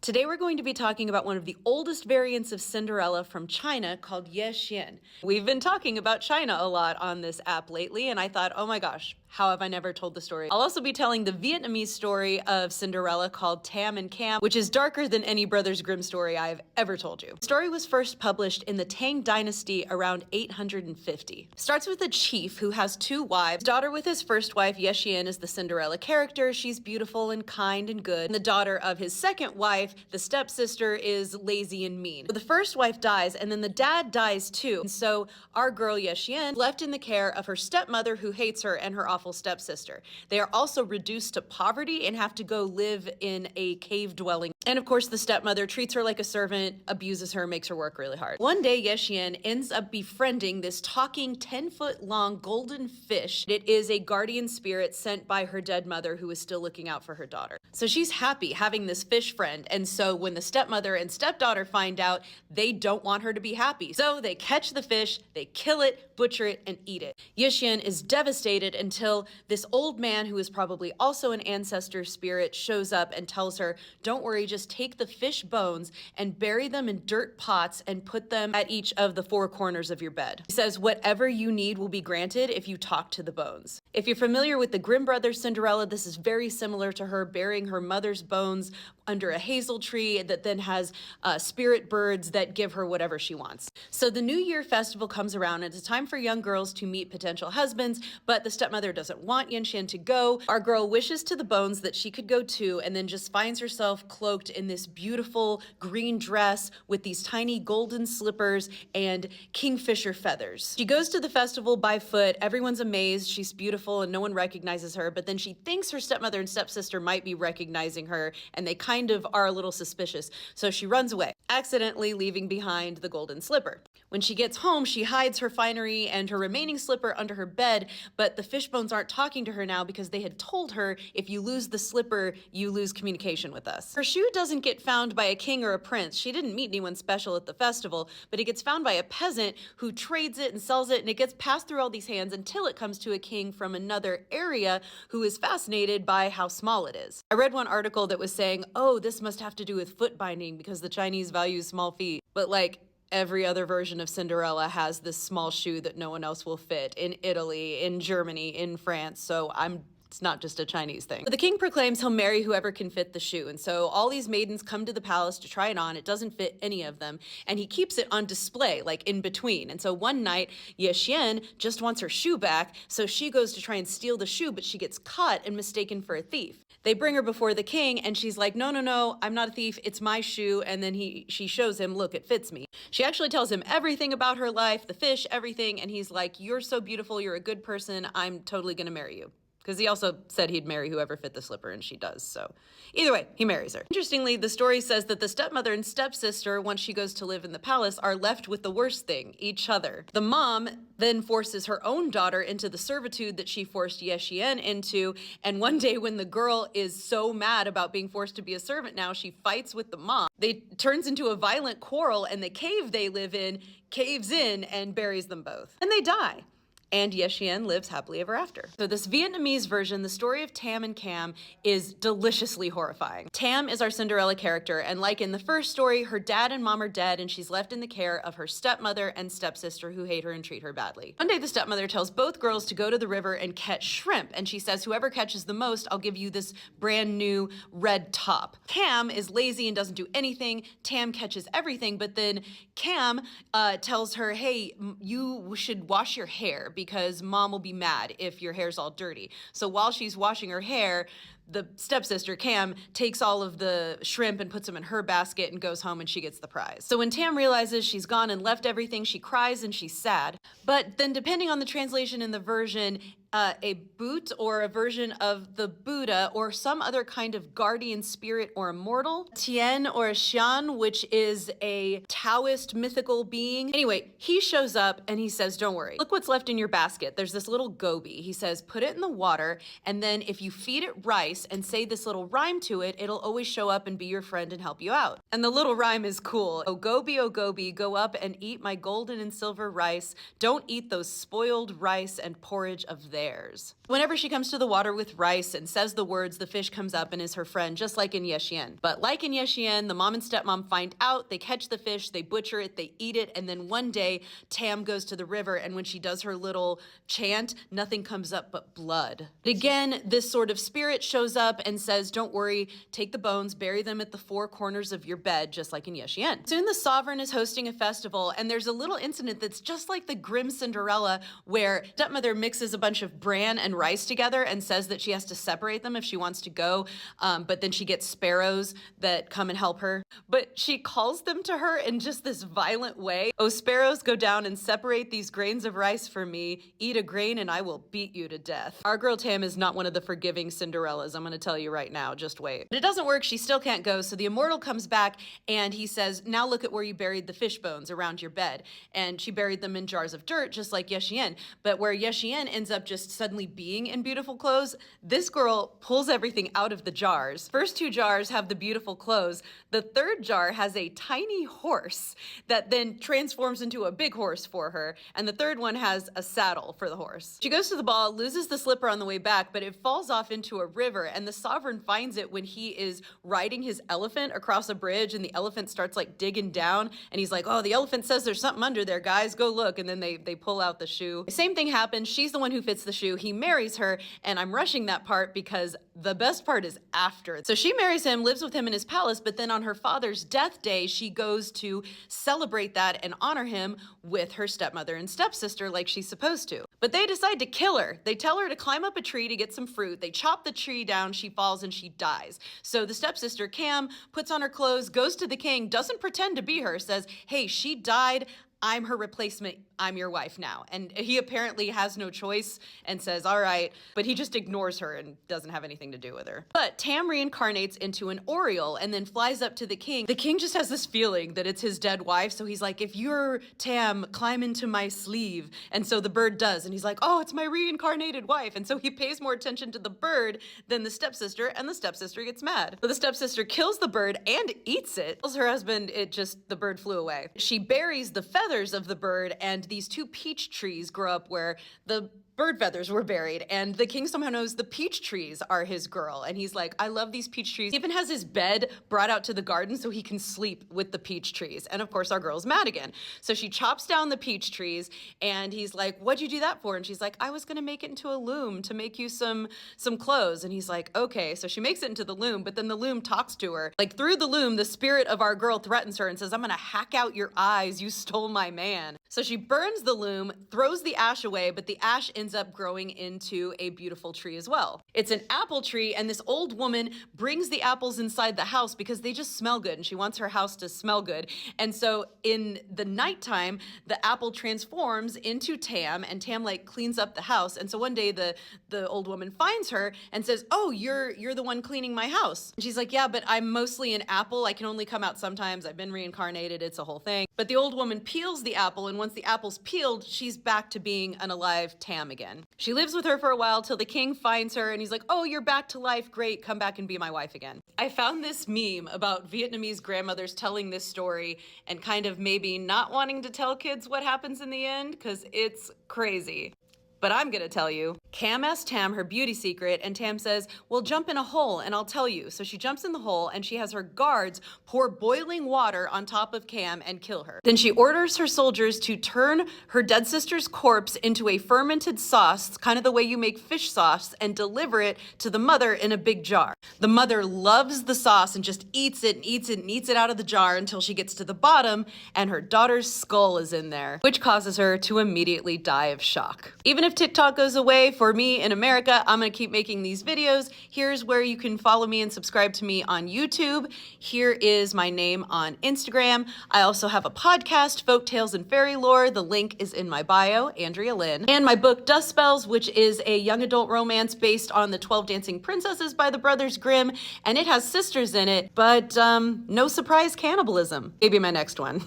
Today we're going to be talking about one of the oldest variants of Cinderella from China called Yesen. We've been talking about China a lot on this app lately, and I thought, oh my gosh, how have I never told the story? I'll also be telling the Vietnamese story of Cinderella called Tam and Cam, which is darker than any Brothers Grimm story I've ever told you. The story was first published in the Tang Dynasty around 850. Starts with a chief who has two wives. His daughter with his first wife, Yesen, is the Cinderella character. She's beautiful and kind and good. And the daughter of his second wife, the stepsister, is lazy and mean. So the first wife dies, and then the dad dies too. And so our girl Yesen left in the care of her stepmother who hates her and her awful stepsister. They are also reduced to poverty and have to go live in a cave dwelling. And of course, the stepmother treats her like a servant, abuses her, makes her work really hard. One day, Yesen ends up befriending this talking 10-foot-long golden fish. It is a guardian spirit sent by her dead mother who is still looking out for her daughter. So she's happy having this fish friend. And so when the stepmother and stepdaughter find out, they don't want her to be happy. So they catch the fish, they kill it, butcher it, and eat it. Yesen is devastated until this old man, who is probably also an ancestor spirit, shows up and tells her, don't worry, just take the fish bones and bury them in dirt pots and put them at each of the four corners of your bed. He says whatever you need will be granted if you talk to the bones. If you're familiar with the Grimm brothers Cinderella, this is very similar to her burying her mother's bones under a hazel tree that then has spirit birds that give her whatever she wants. So the New Year festival comes around, and it's time for young girls to meet potential husbands, but the stepmother doesn't want Yesen to go. Our girl wishes to the bones that she could go too, and then just finds herself cloaked in this beautiful green dress with these tiny golden slippers and kingfisher feathers. She goes to the festival by foot. Everyone's amazed. She's beautiful and no one recognizes her, but then she thinks her stepmother and stepsister might be recognizing her, and they kind of are a little suspicious. So she runs away, accidentally leaving behind the golden slipper. When she gets home, she hides her finery and her remaining slipper under her bed, but the fish bones aren't talking to her now because they had told her, if you lose the slipper, you lose communication with us. Her shoe doesn't get found by a king or a prince. She didn't meet anyone special at the festival, but it gets found by a peasant who trades it and sells it, and it gets passed through all these hands until it comes to a king from another area who is fascinated by how small it is. I read one article that was saying, oh, this must have to do with foot binding because the Chinese value small feet. But like, every other version of Cinderella has this small shoe that no one else will fit in Italy, in Germany, in France. So it's not just a Chinese thing. But the king proclaims he'll marry whoever can fit the shoe. And so all these maidens come to the palace to try it on. It doesn't fit any of them. And he keeps it on display, like in between. And so one night, Yesen just wants her shoe back. So she goes to try and steal the shoe, but she gets caught and mistaken for a thief. They bring her before the king and she's like, no, no, no, I'm not a thief. It's my shoe. And then she shows him, look, it fits me. She actually tells him everything about her life, the fish, everything. And he's like, you're so beautiful. You're a good person. I'm totally going to marry you. Because he also said he'd marry whoever fit the slipper, and she does. So either way, he marries her. Interestingly, the story says that the stepmother and stepsister, once she goes to live in the palace, are left with the worst thing, each other. The mom then forces her own daughter into the servitude that she forced Yesen into. And one day when the girl is so mad about being forced to be a servant now, she fights with the mom. It turns into a violent quarrel, and the cave they live in caves in and buries them both. And they die. And Yesen lives happily ever after. So this Vietnamese version, the story of Tam and Cam, is deliciously horrifying. Tam is our Cinderella character, and like in the first story, her dad and mom are dead, and she's left in the care of her stepmother and stepsister who hate her and treat her badly. One day, the stepmother tells both girls to go to the river and catch shrimp, and she says, whoever catches the most, I'll give you this brand new red top. Cam is lazy and doesn't do anything. Tam catches everything, but then Cam tells her, hey, you should wash your hair because mom will be mad if your hair's all dirty. So while she's washing her hair, the stepsister, Cam, takes all of the shrimp and puts them in her basket and goes home, and she gets the prize. So when Tam realizes she's gone and left everything, she cries and she's sad. But then depending on the translation in the version, a boot or a version of the Buddha or some other kind of guardian spirit or immortal, Tien or a Xian, which is a Taoist mythical being. Anyway, he shows up and he says, don't worry, look what's left in your basket. There's this little goby. He says, put it in the water, and then if you feed it rice and say this little rhyme to it, it'll always show up and be your friend and help you out. And the little rhyme is cool. O goby, go up and eat my golden and silver rice. Don't eat those spoiled rice and porridge of theirs. theirs. Whenever she comes to the water with rice and says the words, the fish comes up and is her friend, just like in Yesen. But like in Yesen, the mom and stepmom find out, they catch the fish, they butcher it, they eat it, and then one day Tam goes to the river, and when she does her little chant, nothing comes up but blood. Again, this sort of spirit shows up and says, don't worry, take the bones, bury them at the four corners of your bed, just like in Yesen. Soon the sovereign is hosting a festival, and there's a little incident that's just like the grim Cinderella, where stepmother mixes a bunch of bran and rice together and says that she has to separate them if she wants to go, but then she gets sparrows that come and help her. But she calls them to her in just this violent way. Oh, sparrows, go down and separate these grains of rice for me. Eat a grain and I will beat you to death. Our girl Tam is not one of the forgiving Cinderellas, I'm gonna tell you right now, just wait. But it doesn't work, she still can't go, so the immortal comes back and he says, now look at where you buried the fish bones around your bed. And she buried them in jars of dirt, just like Yesen. But where Yesen ends up just suddenly being in beautiful clothes, this girl pulls everything out of the jars. First two jars have the beautiful clothes. The third jar has a tiny horse that then transforms into a big horse for her. And the third one has a saddle for the horse. She goes to the ball, loses the slipper on the way back, but it falls off into a river, and the sovereign finds it when he is riding his elephant across a bridge, and the elephant starts like digging down, and he's like, oh, the elephant says there's something under there, guys, go look. And then they pull out the shoe. The same thing happens. She's the one who fits the shoe. He marries her, and I'm rushing that part because the best part is after. So she marries him, lives with him in his palace, but then on her father's death day, she goes to celebrate that and honor him with her stepmother and stepsister like she's supposed to. But they decide to kill her. They tell her to climb up a tree to get some fruit. They chop the tree down, she falls, and she dies. So the stepsister, Cam, puts on her clothes, goes to the king, doesn't pretend to be her, says, hey, she died, I'm her replacement, I'm your wife now. And he apparently has no choice and says, all right, but he just ignores her and doesn't have anything to do with her. But Tam reincarnates into an oriole and then flies up to the king. The king just has this feeling that it's his dead wife, so he's like, if you're Tam, climb into my sleeve. And so the bird does, and he's like, oh, it's my reincarnated wife. And so he pays more attention to the bird than the stepsister, and the stepsister gets mad. So the stepsister kills the bird and eats it. Tells her husband the bird flew away. She buries the feathers of the bird, and these two peach trees grow up where the bird feathers were buried, and the king somehow knows the peach trees are his girl, and he's like, I love these peach trees. He even has his bed brought out to the garden so he can sleep with the peach trees. And of course our girl's mad again. So she chops down the peach trees, and he's like, what'd you do that for? And she's like, I was gonna make it into a loom to make you some clothes. And he's like, okay. So she makes it into the loom, but then the loom talks to her. Like through the loom, the spirit of our girl threatens her and says, I'm gonna hack out your eyes, you stole my man. So she burns the loom, throws the ash away, but the ash ends up growing into a beautiful tree as well. It's an apple tree, and this old woman brings the apples inside the house because they just smell good, and she wants her house to smell good. And so in the nighttime, the apple transforms into Tam, and Tam like cleans up the house. And so one day the old woman finds her and says, oh, you're the one cleaning my house. And she's like, yeah, but I'm mostly an apple. I can only come out sometimes. I've been reincarnated. It's a whole thing. But the old woman peels the apple, and once the apple's peeled, she's back to being an alive Tam again. She lives with her for a while till the king finds her, and he's like, oh, you're back to life, great, come back and be my wife again. I found this meme about Vietnamese grandmothers telling this story and kind of maybe not wanting to tell kids what happens in the end, because it's crazy. But I'm gonna tell you. Cam asks Tam her beauty secret, and Tam says, well, jump in a hole and I'll tell you. So she jumps in the hole, and she has her guards pour boiling water on top of Cam and kill her. Then she orders her soldiers to turn her dead sister's corpse into a fermented sauce, kind of the way you make fish sauce, and deliver it to the mother in a big jar. The mother loves the sauce and just eats it and eats it and eats it out of the jar until she gets to the bottom, and her daughter's skull is in there, which causes her to immediately die of shock. Even if TikTok goes away, for me in America, I'm gonna keep making these videos. Here's where you can follow me and subscribe to me on YouTube. Here is my name on Instagram. I also have a podcast, Folk Tales and Fairy Lore. The link is in my bio, Andrea Lynn. And my book, Dust Spells, which is a young adult romance based on the 12 Dancing Princesses by the Brothers Grimm. And it has sisters in it, but no surprise cannibalism. Maybe my next one.